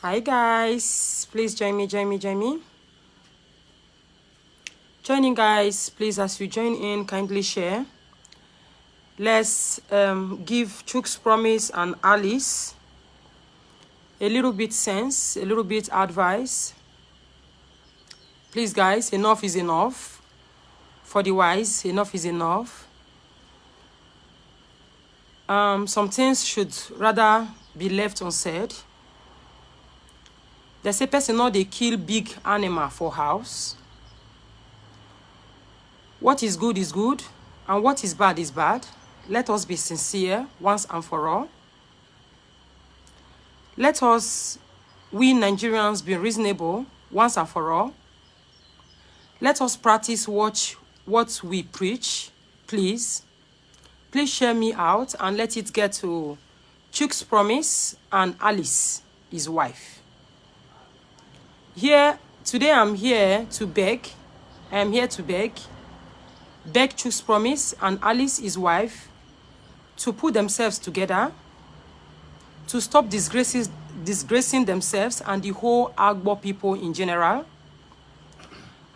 Hi guys, please join me. Join in, guys, please. As you join in, kindly share. Let's give Chuck's Promise and Alice a little bit sense, a little bit advice. Please guys, enough is enough. For the wise, enough is enough. Some things should rather be left unsaid. They say person no dey kill big animal for house. What is good, and what is bad. Let us be sincere once and for all. Let us, we Nigerians, be reasonable once and for all. Let us practice what we preach, please. Please share me out and let it get to Chuck's Promise and Alice, his wife. Today I'm here to beg. I am here to beg Chuck's Promise and Alice, his wife, to put themselves together, to stop disgracing themselves and the whole Agbo people in general.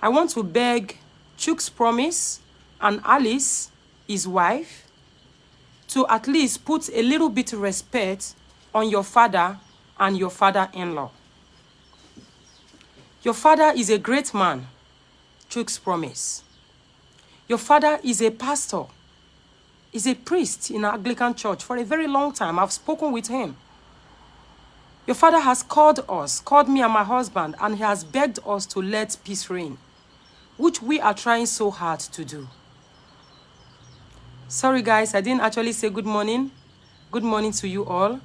I want to beg Chuck's Promise and Alice, his wife, to at least put a little bit of respect on your father and your father-in-law. Your father is a great man, Chuck's Promise. Your father is a pastor, is a priest in an Anglican church for a very long time. I've spoken with him. Your father has called me and my husband, and he has begged us to let peace reign, which we are trying so hard to do. Sorry guys, I didn't actually say good morning. Good morning to you all,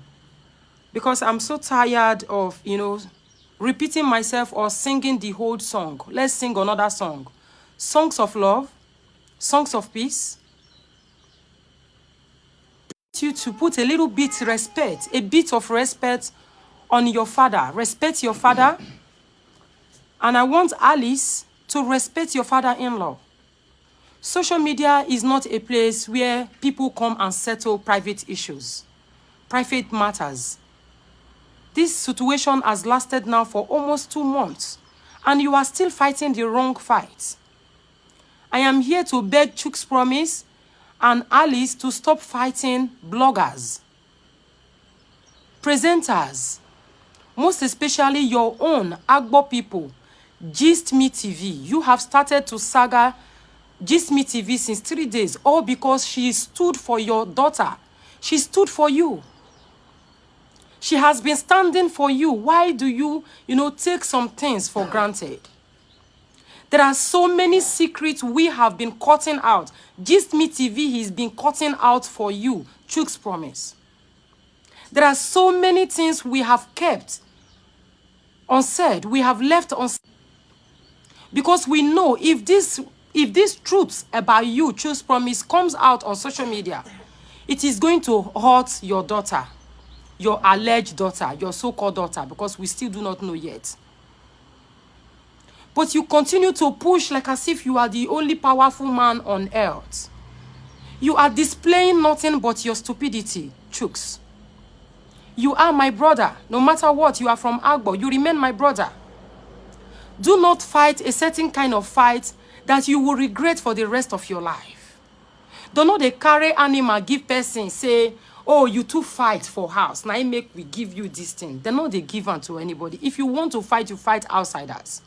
because I'm so tired of, repeating myself or singing the whole song. Let's sing another song. Songs of love, songs of peace. You to put a little bit a bit of respect on your father. Respect your father. And I want Alice to respect your father-in-law. Social media is not a place where people come and settle private issues, private matters. This situation has lasted now for almost 2 months, and you are still fighting the wrong fight. I am here to beg Chuck's Promise and Alice to stop fighting bloggers, presenters, most especially your own Agbo people, Gist Me TV. You have started to saga Gist Me TV since 3 days, all because she stood for your daughter. She stood for you. She has been standing for you. Why do you, take some things for granted? There are so many secrets we have been cutting out. Gist Me TV has been cutting out for you, Chuck's Promise. There are so many things we have kept unsaid. We have left unsaid. Because we know if these truths about you, Chuck's Promise, comes out on social media, it is going to hurt your daughter. Your alleged daughter, your so-called daughter, because we still do not know yet. But you continue to push like as if you are the only powerful man on earth. You are displaying nothing but your stupidity, Chucks. You are my brother. No matter what, you are from Agbo. You remain my brother. Do not fight a certain kind of fight that you will regret for the rest of your life. Do not they carry animal, give person, say, oh, you two fight for house. Now I make we give you this thing. They're not they give unto anybody. If you want to fight, you fight outsiders.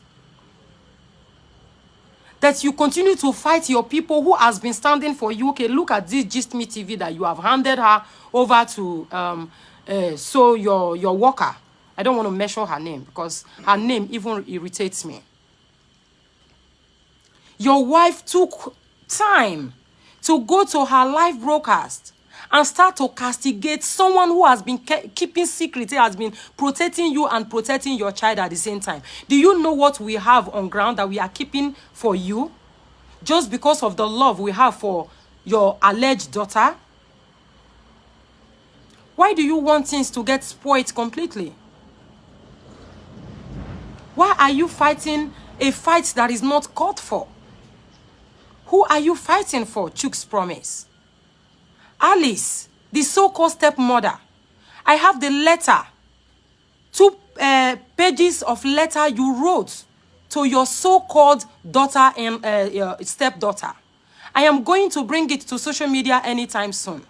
That you continue to fight your people who has been standing for you. Okay, look at this Gist Me TV that you have handed her over to so your worker. I don't want to mention her name because her name even irritates me. Your wife took time to go to her live broadcast and start to castigate someone who has been keeping secret, has been protecting you and protecting your child at the same time. Do you know what we have on ground that we are keeping for you? Just because of the love we have for your alleged daughter? Why do you want things to get spoiled completely? Why are you fighting a fight that is not called for? Who are you fighting for, Chuck's Promise? Alice, the so-called stepmother. I have the letter. 2 pages of letter you wrote to your so-called daughter and stepdaughter. I am going to bring it to social media anytime soon.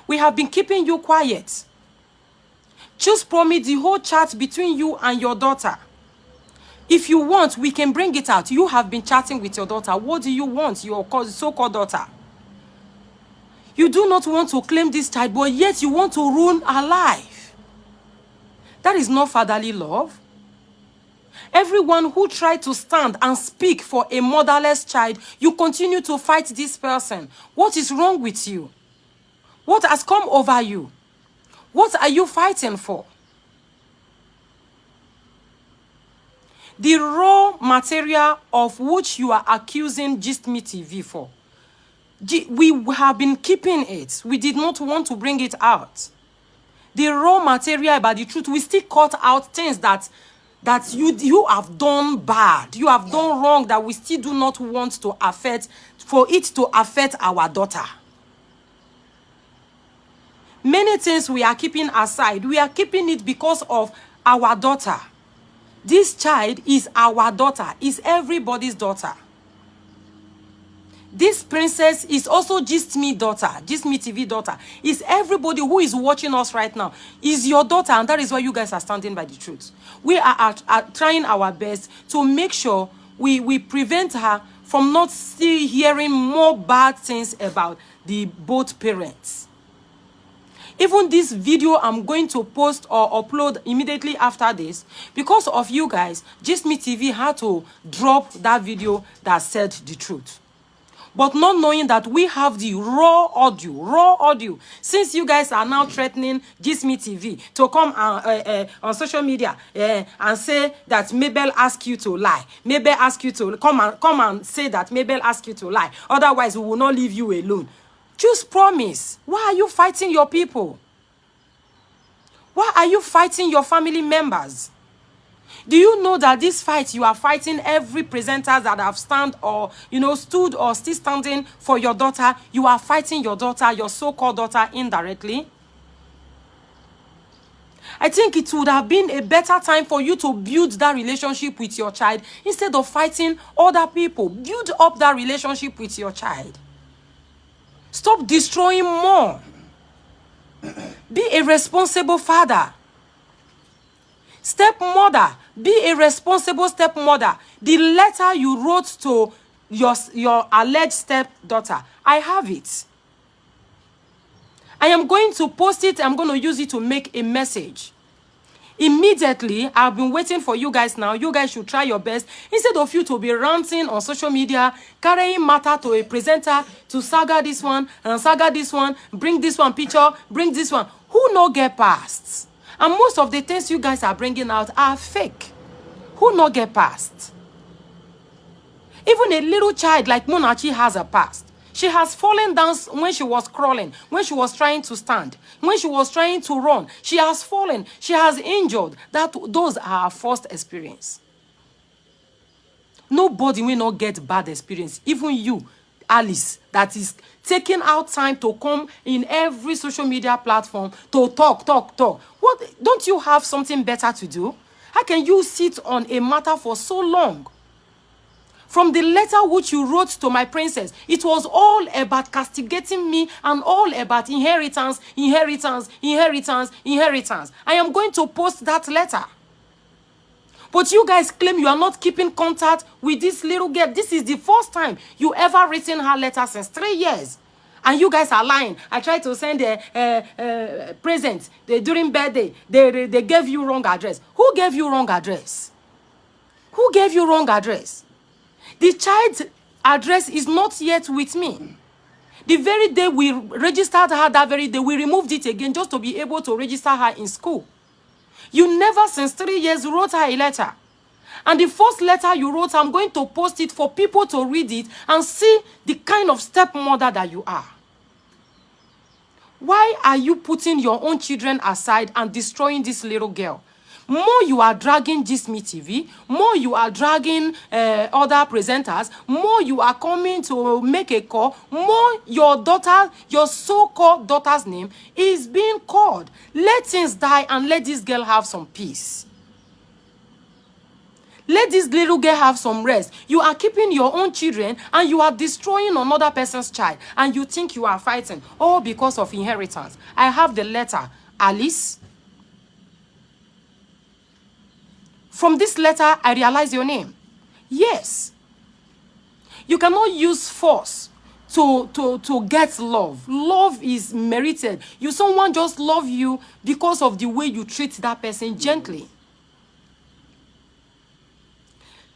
We have been keeping you quiet. Just promise the whole chat between you and your daughter. If you want, we can bring it out. You have been chatting with your daughter. What do you want, your so-called daughter? You do not want to claim this child, but yet you want to ruin her life. That is not fatherly love. Everyone who tried to stand and speak for a motherless child, you continue to fight this person. What is wrong with you? What has come over you? What are you fighting for? The raw material of which you are accusing Gist Me TV for, we have been keeping it. We did not want to bring it out. The raw material about the truth, we still cut out things that you have done bad, you have done wrong, that we still do not want to affect, for it to affect our daughter. Many things we are keeping aside. We are keeping it because of our daughter. This child is our daughter, is everybody's daughter. This princess is also Gist Me daughter, Gist Me TV daughter. Is everybody who is watching us right now is your daughter, and that is why you guys are standing by the truth. We are trying our best to make sure we prevent her from not still hearing more bad things about the both parents. Even this video I'm going to post or upload immediately after this, because of you guys, Gist Me TV had to drop that video that said the truth. But not knowing that we have the raw audio. Since you guys are now threatening Gist Me TV to come on social media and say that Mabel asked you to lie. Mabel asked you to come and say that Mabel asked you to lie. Otherwise, we will not leave you alone. Just promise. Why are you fighting your people? Why are you fighting your family members? Do you know that this fight, you are fighting every presenter that have stood or still standing for your daughter? You are fighting your daughter, your so-called daughter, indirectly. I think it would have been a better time for you to build that relationship with your child instead of fighting other people. Build up that relationship with your child. Stop destroying more. Be a responsible father. Stepmother, be a responsible stepmother. The letter you wrote to your alleged stepdaughter, I have it. I am going to post it. I'm going to use it to make a message. Immediately, I've been waiting for you guys now. You guys should try your best. Instead of you to be ranting on social media, carrying matter to a presenter, to saga this one, and saga this one, bring this one picture, bring this one. Who no get past? And most of the things you guys are bringing out are fake. Who not get past? Even a little child like Munachi has a past. She has fallen down when she was crawling, when she was trying to stand, when she was trying to run. She has fallen. She has injured. Those are her first experience. Nobody will not get bad experience. Even you, Alice, that is taking out time to come in every social media platform to talk. What? Don't you have something better to do? How can you sit on a matter for so long? From the letter which you wrote to my princess, it was all about castigating me and all about inheritance. I am going to post that letter. But you guys claim you are not keeping contact with this little girl. This is the first time you ever written her letter since 3 years. And you guys are lying. I tried to send a present during birthday. They gave you wrong address. Who gave you wrong address? Who gave you wrong address? The child's address is not yet with me. The very day we registered her, that very day, we removed it again just to be able to register her in school. You never since 3 years wrote her a letter. And the first letter you wrote, I'm going to post it for people to read it and see the kind of stepmother that you are. Why are you putting your own children aside and destroying this little girl? more you are dragging Gisme TV, more you are dragging other presenters, more you are coming to make a call, more your daughter, your so-called daughter's name is being called. Let things die and let this girl have some peace. Let this little girl have some rest. You are keeping your own children and you are destroying another person's child. And you think you are fighting. All because of inheritance. I have the letter. Alice. From this letter, I realize your name. Yes. You cannot use force to get love. Love is merited. Someone just love you because of the way you treat that person gently.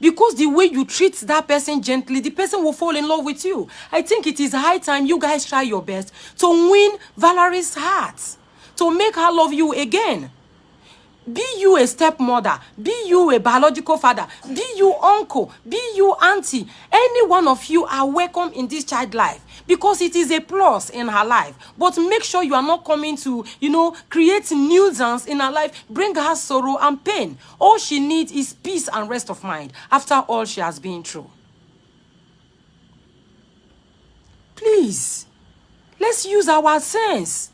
Because the way you treat that person gently, the person will fall in love with you. I think it is high time you guys try your best to win Valerie's heart. To make her love you again. Be you a stepmother. Be you a biological father. Be you uncle. Be you auntie. Any one of you are welcome in this child's life. Because it is a plus in her life. But make sure you are not coming to, create nuisance in her life. Bring her sorrow and pain. All she needs is peace and rest of mind. After all she has been through. Please. Let's use our sense.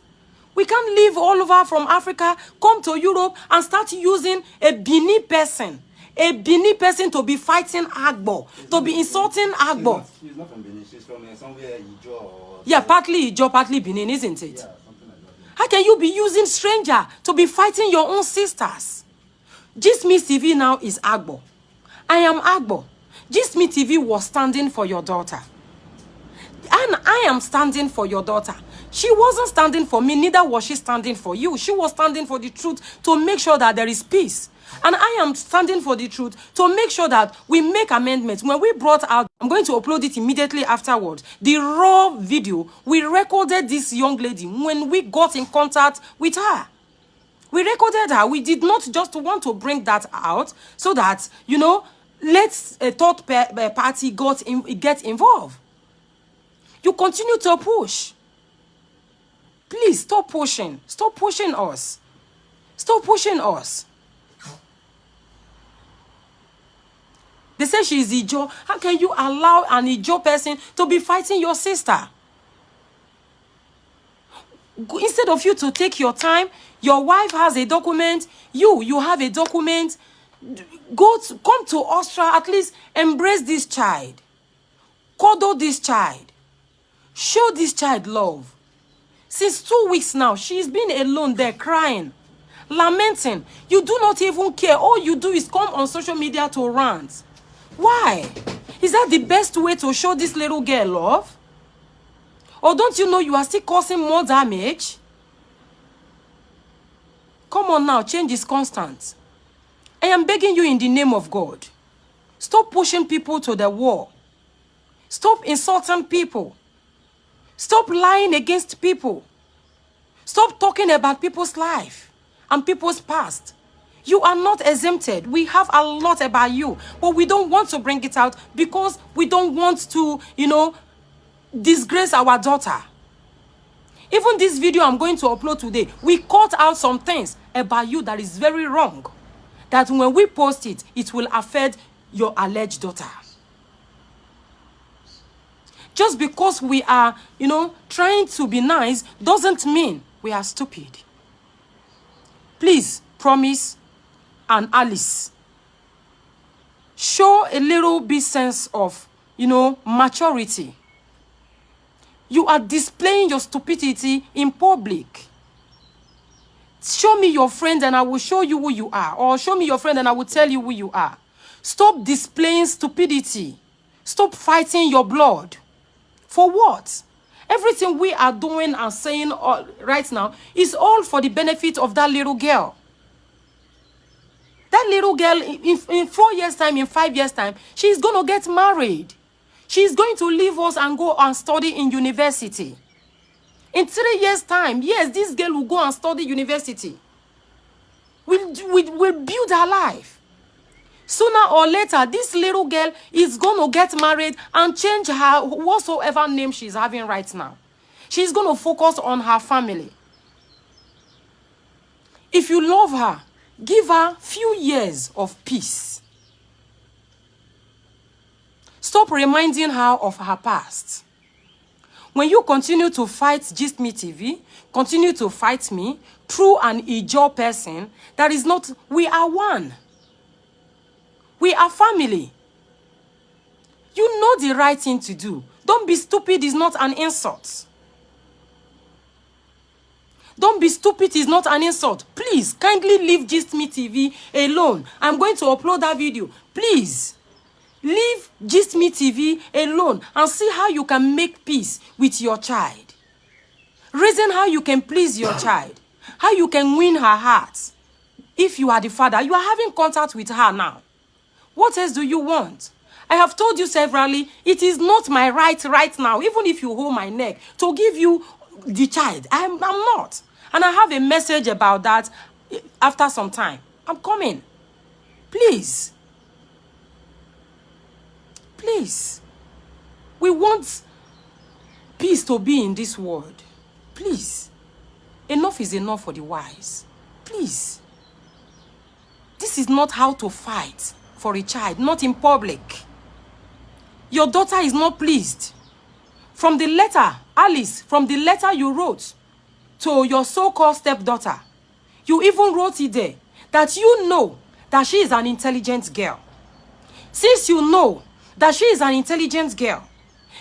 We can't live all over from Africa, come to Europe and start using a Bini person. A Bini person to be fighting Agbo, to be insulting Agbo. She's not from Benin, she's from somewhere Ijo or... Yeah, partly Ijo, partly Benin, isn't it? Yeah, something like that. How can you be using stranger to be fighting your own sisters? Gisme TV now is Agbo. I am Agbo. Gisme TV was standing for your daughter. And I am standing for your daughter. She wasn't standing for me, neither was she standing for you. She was standing for the truth to make sure that there is peace. And I am standing for the truth to make sure that we make amendments. When we brought out, I'm going to upload it immediately afterwards, the raw video, we recorded this young lady when we got in contact with her. We recorded her. We did not just want to bring that out so that, let a third party get involved. You continue to push. Please stop pushing. Stop pushing us. Stop pushing us. They say she is Ijo. How can you allow an Ijo person to be fighting your sister? Instead of you to take your time, your wife has a document, you have a document, come to Austria, at least embrace this child. Cuddle this child. Show this child love. Since 2 weeks now, she's been alone there crying, lamenting. You do not even care. All you do is come on social media to rant. Why? Is that the best way to show this little girl love? Or don't you know you are still causing more damage? Come on now, change is constant. I am begging you in the name of God. Stop pushing people to the wall. Stop insulting people. Stop lying against people. Stop talking about people's life and people's past. You are not exempted. We have a lot about you, but we don't want to bring it out because we don't want to, disgrace our daughter. Even this video I'm going to upload today, we cut out some things about you that is very wrong. That when we post it, it will affect your alleged daughter. Just because we are, trying to be nice doesn't mean we are stupid. Please, Promise and Alice, show a little bit sense of, maturity. You are displaying your stupidity in public. Show me your friend and I will show you who you are. Or show me your friend and I will tell you who you are. Stop displaying stupidity. Stop fighting your blood. For what? Everything we are doing and saying right now is all for the benefit of that little girl. That little girl, in 4 years' time, in 5 years' time, she's going to get married. She's going to leave us and go and study in university. In 3 years' time, yes, this girl will go and study university. We'll build her life. Sooner or later, this little girl is going to get married and change her whatsoever name she's having right now. She's going to focus on her family. If you love her, Give her few years of peace. Stop reminding her of her past. When you continue to fight Gist Me TV, continue to fight me through an Ijaw person, that is not, we are one. We are family. You know the right thing to do. Don't be stupid is not an insult. Don't be stupid is not an insult. Please, kindly leave Gist Me TV alone. I'm going to upload that video. Please, leave Gist Me TV alone and see how you can make peace with your child. Reason how you can please your child. How you can win her heart. If you are the father, you are having contact with her now. What else do you want? I have told you severally, it is not my right now, even if you hold my neck, to give you the child. I'm not. And I have a message about that after some time. I'm coming. Please. Please. We want peace to be in this world. Please. Enough is enough for the wise. Please. This is not how to fight for a child, not in public. Your daughter is not pleased. From the letter, Alice, from the letter you wrote to your so-called stepdaughter, you even wrote it there that you know that she is an intelligent girl. Since you know that she is an intelligent girl,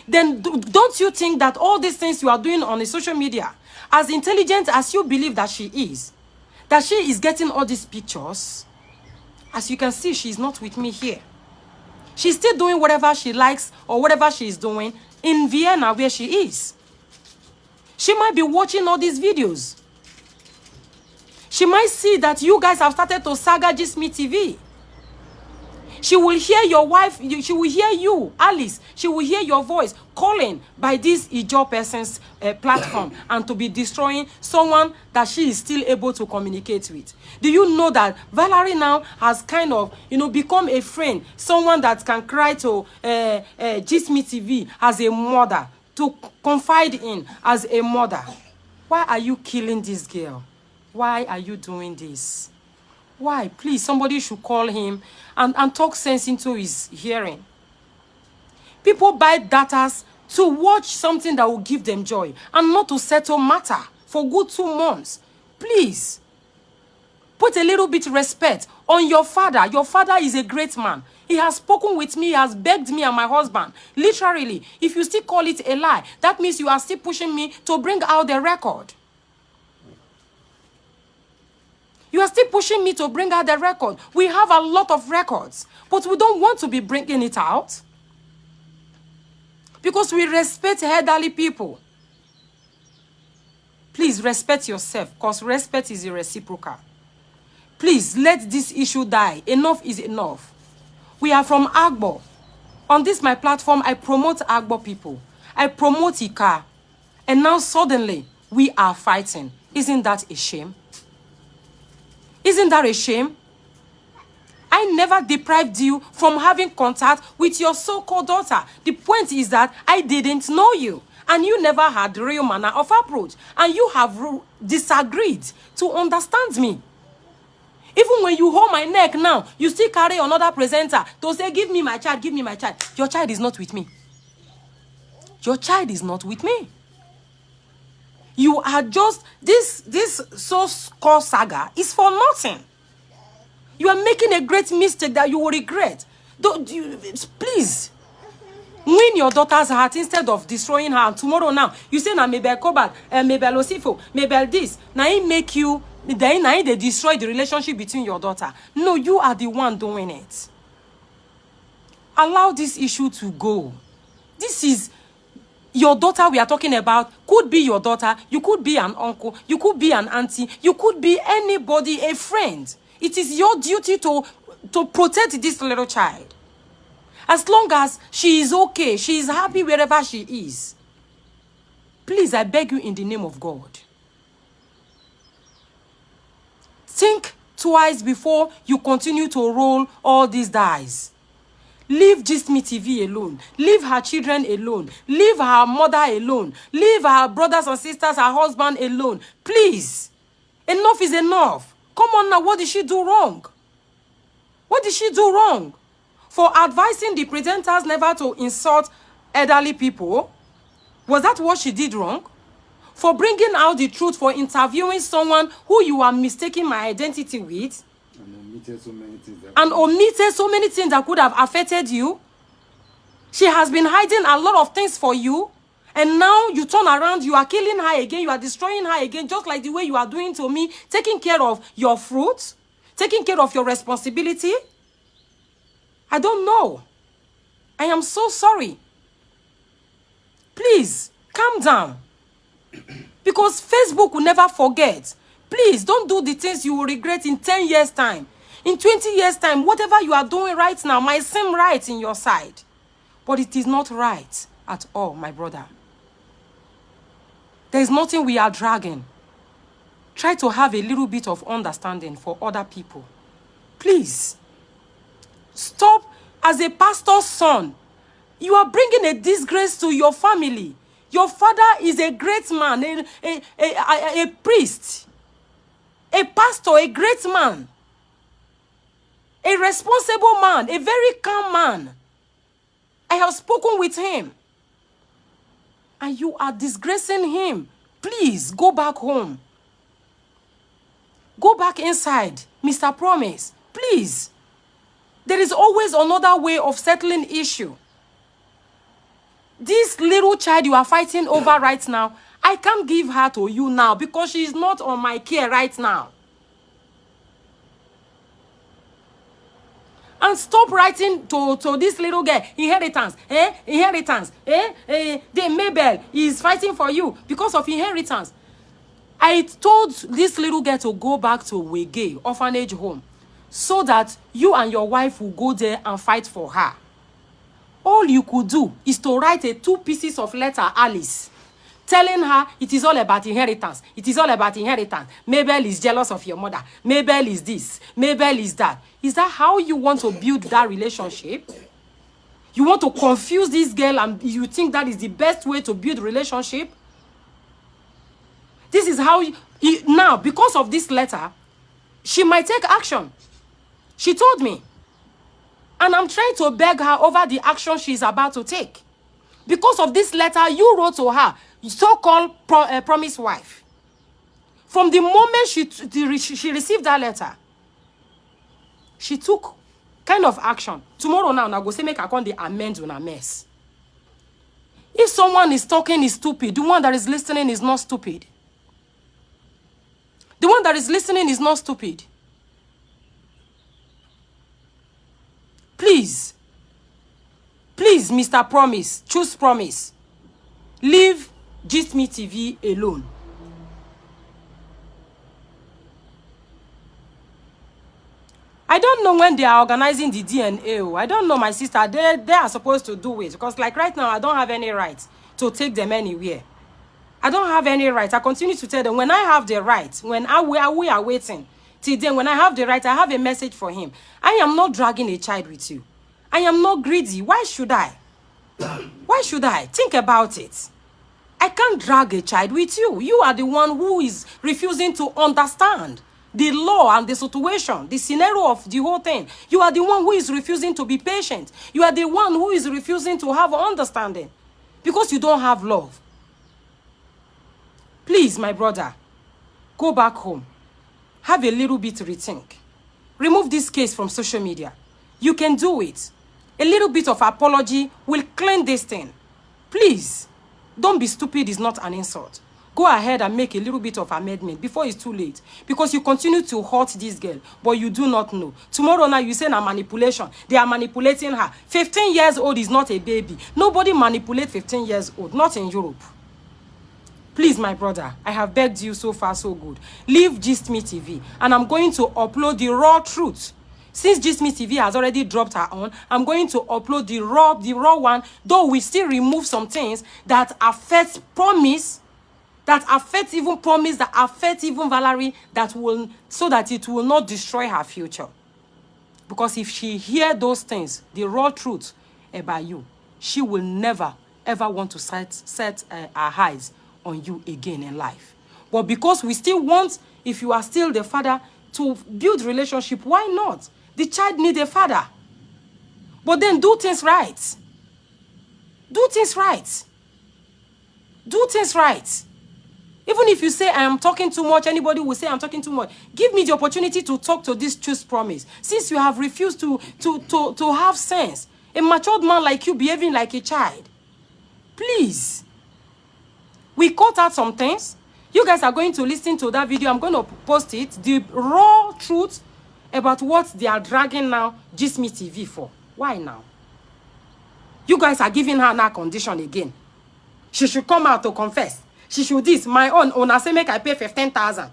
then don't you think that all these things you are doing on the social media, as intelligent as you believe that she is getting all these pictures? As you can see, she is not with me here. She's still doing whatever she likes or whatever she is doing in Vienna where she is. She might be watching all these videos. She might see that you guys have started to saga Gist Me TV. She will hear your wife, she will hear you, Alice. She will hear your voice calling by this Ijaw person's platform and to be destroying someone that she is still able to communicate with. Do you know that Valerie now has kind of, become a friend, someone that can cry to Gist Me TV as a mother, to confide in as a mother? Why are you killing this girl? Why are you doing this? Why? Please, somebody should call him and talk sense into his hearing. People buy data to watch something that will give them joy and not to settle matter for good 2 months. Please, put a little bit of respect on your father. Your father is a great man. He has spoken with me, he has begged me and my husband. Literally, if you still call it a lie, that means you are still pushing me to bring out the record. You are still pushing me to bring out the record. We have a lot of records, but we don't want to be bringing it out because we respect elderly people. Please respect yourself, because respect is reciprocal. Please let this issue die. Enough is enough. We are from Agbo. On this my platform, I promote Agbo people. I promote Ika. And now suddenly, we are fighting. Isn't that a shame? Isn't that a shame? I never deprived you from having contact with your so-called daughter. The point is that I didn't know you. And you never had real manner of approach. And you have disagreed to understand me. Even when you hold my neck now, you still carry another presenter to say, give me my child, give me my child. Your child is not with me. Your child is not with me. You are just, this so-called saga is for nothing. You are making a great mistake that you will regret. Please, win your daughter's heart instead of destroying her. And tomorrow now, you say, na maybe Kobat, maybe Losifo, maybe this. Now it make you, then they destroy the relationship between your daughter. No, you are the one doing it. Allow this issue to go. This is your daughter we are talking about. Could be your daughter. You could be an uncle. You could be an auntie. You could be anybody, a friend. It is your duty to protect this little child. As long as she is okay, she is happy wherever she is. Please, I beg you in the name of God. Think twice before you continue to roll all these dice. Leave Gist Me TV alone. Leave her children alone. Leave her mother alone. Leave her brothers and sisters, her husband alone. Please. Enough is enough. Come on now, what did she do wrong? What did she do wrong? For advising the presenters never to insult elderly people? Was that what she did wrong? For bringing out the truth, for interviewing someone who you are mistaking my identity with? And omitted so many things that could have affected you? She has been hiding a lot of things for you. And now you turn around, you are killing her again, you are destroying her again, just like the way you are doing to me, taking care of your fruit, taking care of your responsibility. I don't know. I am so sorry. Please, calm down. Because Facebook will never forget. Please, don't do the things you will regret in 10 years' time. In 20 years' time, whatever you are doing right now might seem right in your side. But it is not right at all, my brother. There is nothing we are dragging. Try to have a little bit of understanding for other people. Please. Stop. As a pastor's son, you are bringing a disgrace to your family. Your father is a great man, a priest, a pastor, a great man, a responsible man, a very calm man. I have spoken with him. And you are disgracing him. Please, go back home. Go back inside, Mr. Promise. Please. There is always another way of settling issue. This little child you are fighting over right now, I can't give her to you now because she is not on my care right now. And stop writing to this little girl, inheritance, inheritance, the Mabel is fighting for you because of inheritance. I told this little girl to go back to Wege orphanage home so that you and your wife will go there and fight for her. All you could do is to write a 2 pieces of letter, Alice, telling her it is all about inheritance. It is all about inheritance. Mabel is jealous of your mother. Mabel is this. Mabel is that. Is that how you want to build that relationship? You want to confuse this girl and you think that is the best way to build relationship? This is how now, because of this letter, she might take action. She told me. And I'm trying to beg her over the action she's about to take. Because of this letter you wrote to her, so-called promised wife. From the moment she received that letter, she took kind of action. Tomorrow now, I go say make her come the amend on a mess. If someone is talking is stupid, the one that is listening is not stupid. The one that is listening is not stupid. Please. Please, Mr. Promise, choose Promise. Leave Gist Me TV alone. I don't know when they are organizing the DNA. I don't know, my sister. They are supposed to do it. Because like right now, I don't have any right to take them anywhere. I don't have any right. I continue to tell them when I have the right, when we are waiting, till then when I have the right, I have a message for him. I am not dragging a child with you. I am not greedy. Why should I? Why should I? Think about it. I can't drag a child with you. You are the one who is refusing to understand the law and the situation, the scenario of the whole thing. You are the one who is refusing to be patient. You are the one who is refusing to have understanding because you don't have love. Please, my brother, go back home. Have a little bit to rethink. Remove this case from social media. You can do it. A little bit of apology will clean this thing. Please, don't be stupid is not an insult. Go ahead and make a little bit of amendment before it's too late. Because you continue to hurt this girl, but you do not know. Tomorrow now you say na manipulation. They are manipulating her. 15 years old is not a baby. Nobody manipulates 15 years old, not in Europe. Please, my brother, I have begged you so far, so good. Leave Gist Me TV, and I'm going to upload the raw truth. Since Gist Me TV has already dropped her own, I'm going to upload the raw one, though we still remove some things that affect Promise, that affect even Promise, that affect even Valerie, that will, so that it will not destroy her future. Because if she hear those things, the raw truth about you, she will never, ever want to set her eyes on you again in life. But because we still want, if you are still the father, to build relationship, why not? The child need a father. But then do things right. Do things right. Do things right. Even if you say I am talking too much, anybody will say I'm talking too much. Give me the opportunity to talk to this Choose Promise. Since you have refused to have sense. A matured man like you behaving like a child. Please. We cut out some things. You guys are going to listen to that video. I'm going to post it. The raw truth about what they are dragging now Gisme TV for. Why now? You guys are giving her that condition again. She should come out to confess. She should this. My own owner say make I pay 15,000.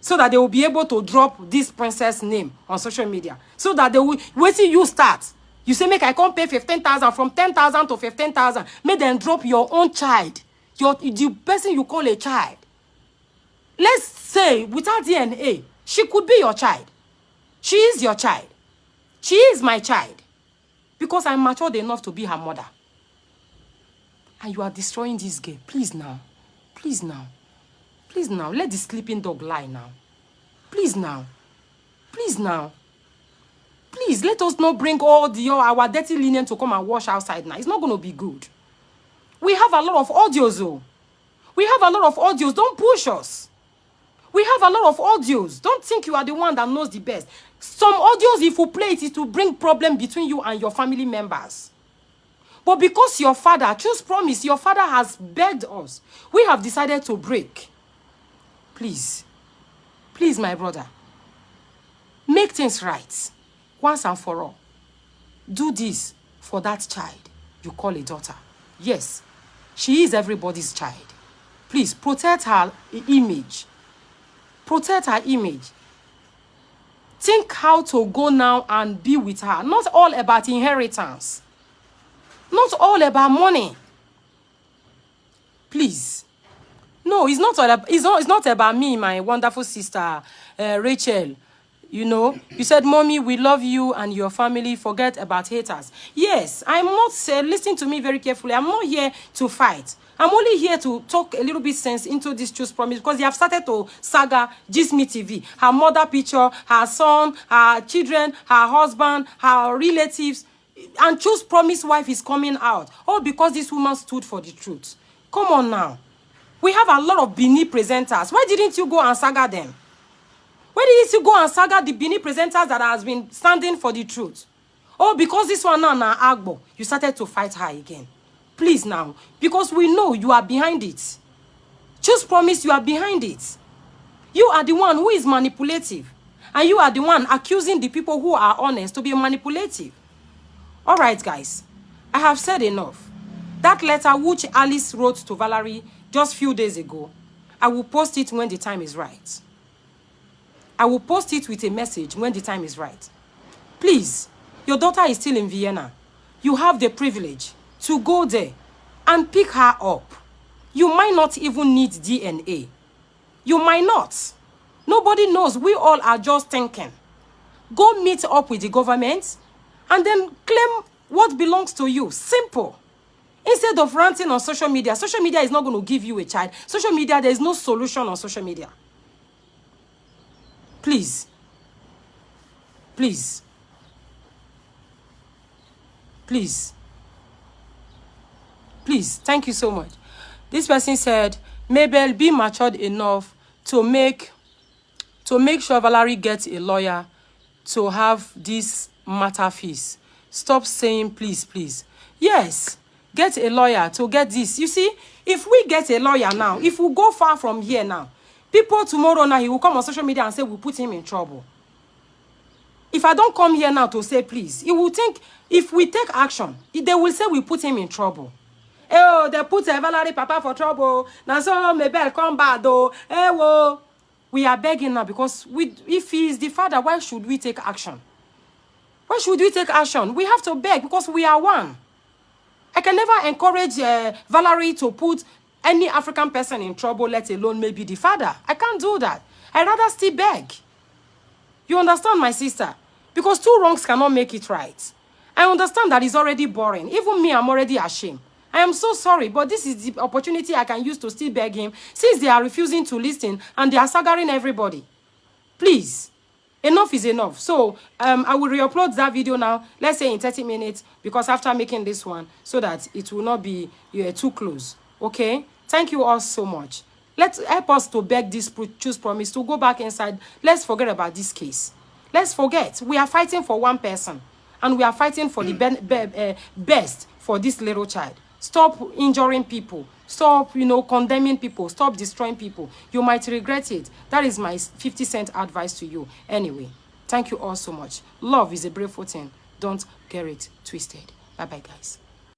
So that they will be able to drop this princess name on social media. So that they will, wait till you start. You say make I come pay 15,000 from 10,000 to 15,000. Make them drop your own child. The person you call a child. Let's say without DNA, she could be your child. She is your child. She is my child. Because I'm matured enough to be her mother. And you are destroying this girl. Please now. Please now. Please now. Let the sleeping dog lie now. Please now. Please now. Please, let us not bring all our dirty linen to come and wash outside now. It's not going to be good. We have a lot of audios, though. We have a lot of audios. Don't push us. We have a lot of audios. Don't think you are the one that knows the best. Some audios, if you play it, is to bring problem between you and your family members. But because your father, Choose Promise, your father has begged us, we have decided to break. Please. Please, my brother. Make things right. Once and for all. Do this for that child you call a daughter. Yes, she is everybody's child. Please, protect her image. Protect her image. Think how to go now and be with her. Not all about inheritance. Not all about money. Please. No, it's not about me, my wonderful sister, Rachel. You know, you said, Mommy, we love you and your family. Forget about haters. Yes, I'm not, listen to me very carefully. I'm not here to fight. I'm only here to talk a little bit sense into this Choose Promise because they have started to saga Gisme TV. Her mother picture, her son, her children, her husband, her relatives. And Choose Promise wife is coming out. All because this woman stood for the truth. Come on now. We have a lot of Bini presenters. Why didn't you go and saga them? Why didn't you go and saga the Bini presenters that has been standing for the truth? Oh, because this one now, Agbo, you started to fight her again. Please now, because we know you are behind it. Choose Promise, you are behind it. You are the one who is manipulative. And you are the one accusing the people who are honest to be manipulative. All right, guys. I have said enough. That letter which Alice wrote to Valerie just a few days ago, I will post it when the time is right. I will post it with a message when the time is right. Please, your daughter is still in Vienna. You have the privilege to go there and pick her up. You might not even need DNA. You might not. Nobody knows. We all are just thinking. Go meet up with the government and then claim what belongs to you. Simple. Instead of ranting on social media is not going to give you a child. Social media, there is no solution on social media. Please. Please. Please. Please. Thank you so much. This person said, Mabel, be matured enough to make sure Valerie gets a lawyer to have this matter fees. Stop saying please, please. Yes. Get a lawyer to get this. You see, if we get a lawyer now, if we go far from here now, people tomorrow now, he will come on social media and say, we put him in trouble. If I don't come here now to say please, he will think, if we take action, they will say we put him in trouble. Oh, they put Valerie Papa for trouble. Now so Mabel come back though. Whoa. We are begging now because if he is the father, why should we take action? Why should we take action? We have to beg because we are one. I can never encourage Valerie to put any African person in trouble, let alone maybe the father. I can't do that. I'd rather still beg. You understand, my sister? Because two wrongs cannot make it right. I understand that it's already boring. Even me, I'm already ashamed. I am so sorry, but this is the opportunity I can use to still beg him, since they are refusing to listen and they are staggering everybody. Please. Enough is enough. So I will re-upload that video now, let's say in 30 minutes, because after making this one, so that it will not be too close. Okay? Thank you all so much. Let's help us to beg this choose promise to go back inside. Let's forget about this case. Let's forget. We are fighting for one person, and we are fighting for the best for this little child. Stop injuring people. Stop, condemning people. Stop destroying people. You might regret it. That is my 50-cent advice to you. Anyway, thank you all so much. Love is a beautiful thing. Don't get it twisted. Bye-bye, guys.